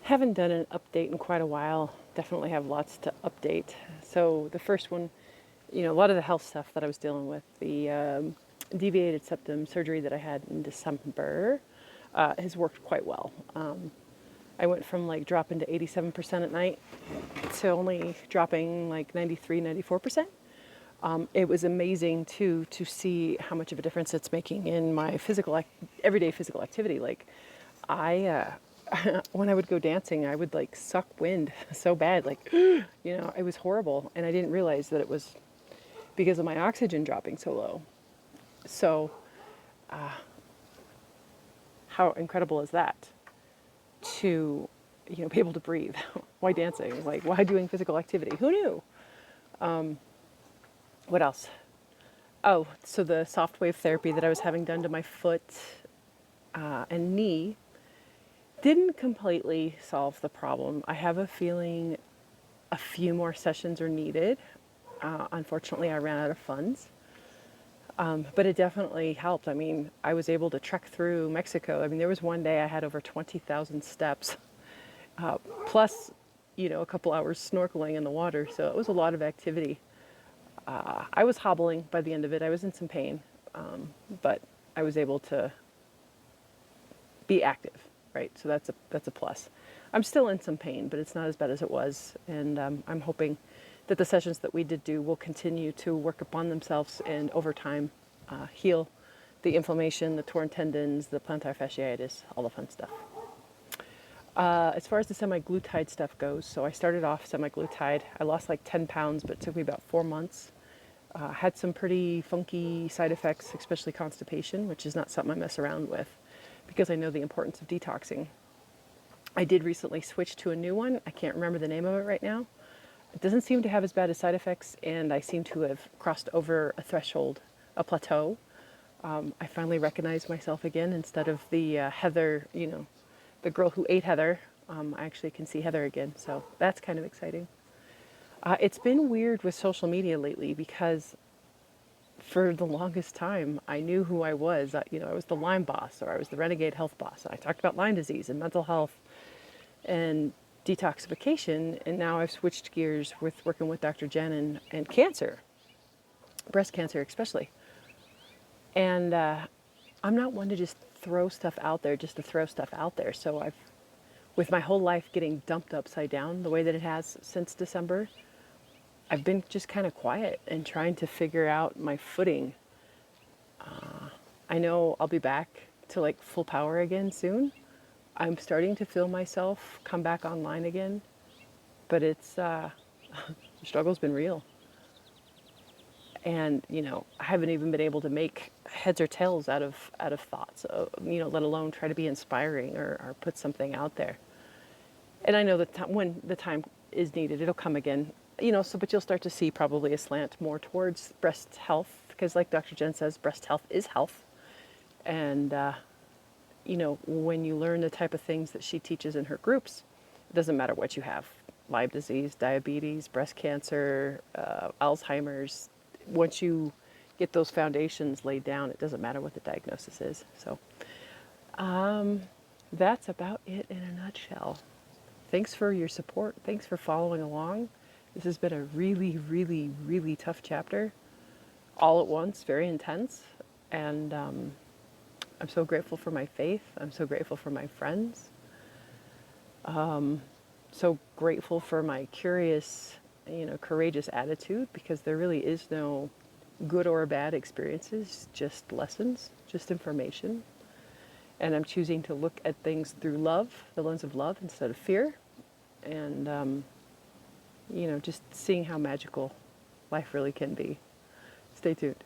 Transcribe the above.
Haven't done an update in quite a while. Definitely have lots to update. So the first one, a lot of the health stuff that I was dealing with, the deviated septum surgery that I had in December, has worked quite well. I went from like dropping to 87% at night to only dropping like 93, 94%. It was amazing too to see how much of a difference it's making in my everyday physical activity. Like I, when I would go dancing, I would like suck wind so bad, like, it was horrible. And I didn't realize that it was because of my oxygen dropping so low. So, how incredible is that to, be able to breathe? Why dancing? Like, why doing physical activity? Who knew? What else? Oh, so the SoftWave therapy that I was having done to my foot and knee didn't completely solve the problem. I have a feeling a few more sessions are needed. Unfortunately, I ran out of funds. But it definitely helped. I mean, I was able to trek through Mexico. I mean, there was one day I had over 20,000 steps, plus, a couple hours snorkeling in the water. So it was a lot of activity. I was hobbling by the end of it. I was in some pain, but I was able to be active, right? So that's a plus. I'm still in some pain, but it's not as bad as it was. And I'm hoping that the sessions that we did do will continue to work upon themselves and over time heal the inflammation, the torn tendons, the plantar fasciitis, all the fun stuff. As far as the semaglutide stuff goes, so I started off semaglutide. I lost like 10 pounds, but it took me about 4 months. Had some pretty funky side effects, especially constipation, which is not something I mess around with because I know the importance of detoxing. I did recently switch to a new one. I can't remember the name of it right now. It doesn't seem to have as bad as side effects, and I seem to have crossed over a threshold, a plateau. I finally recognize myself again instead of the Heather, the girl who ate Heather. I actually can see Heather again, so that's kind of exciting. It's been weird with social media lately because for the longest time, I knew who I was. I was the Lyme boss, or I was the renegade health boss. I talked about Lyme disease and mental health and detoxification, and now I've switched gears with working with Dr. Jen and cancer, breast cancer especially. And I'm not one to just throw stuff out there just to throw stuff out there. So with my whole life getting dumped upside down the way that it has since December, I've been just kind of quiet and trying to figure out my footing. I know I'll be back to like full power again soon. I'm starting to feel myself come back online again, but it's the struggle's been real. And I haven't even been able to make heads or tails out of thoughts, let alone try to be inspiring or put something out there. And I know that when the time is needed, it'll come again. But you'll start to see probably a slant more towards breast health because, like Dr. Jen says, breast health is health. And when you learn the type of things that she teaches in her groups, it doesn't matter what you have: Lyme disease, diabetes, breast cancer, Alzheimer's. Once you get those foundations laid down, it doesn't matter what the diagnosis is. So that's about it in a nutshell. Thanks for your support. Thanks for following along. This has been a really, really, really tough chapter, all at once, very intense. And I'm so grateful for my faith. I'm so grateful for my friends. So grateful for my curious, courageous attitude, because there really is no good or bad experiences, just lessons, just information. And I'm choosing to look at things through love, the lens of love instead of fear. And, just seeing how magical life really can be. Stay tuned.